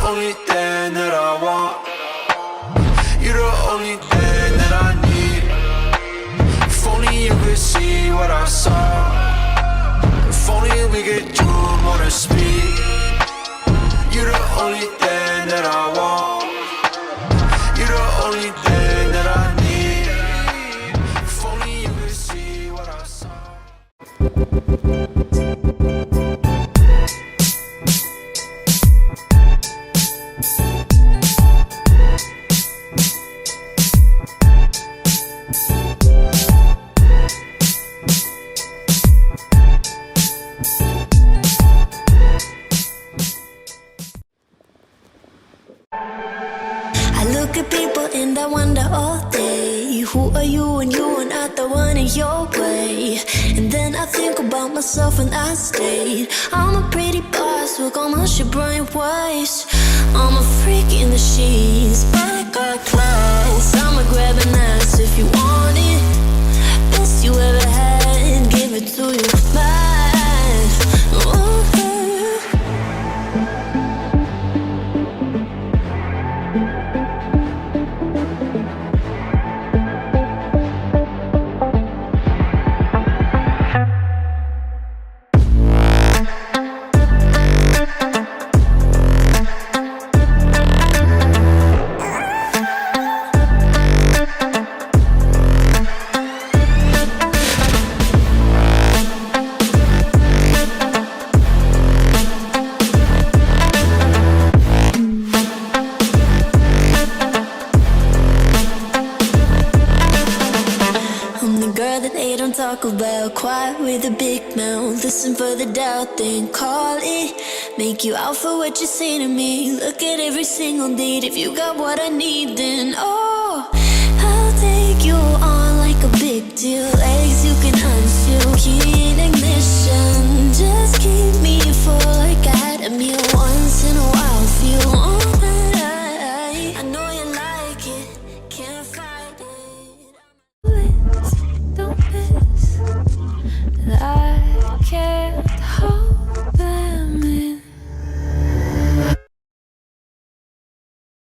only thing that I want. You're the only thing that I need. If only you could see what I saw. If only we could do more than speak. You're the only thing that I want. You're the only thing that I need. If only you could see what I saw. Look at people and I wonder all day, who are you and you are not the one in your way. And then I think about myself and I stayed. I'm a pretty boss, look on my shit bright waist. I'm a freak in the sheets, but I got class. I'ma grab an ass if you want it. Best you ever had, give it to you bad. Ooh. Talk about quiet with a big mouth. Listen for the doubt, then call it. Make you out for what you say to me. Look at every single date. If you got what I need, then oh.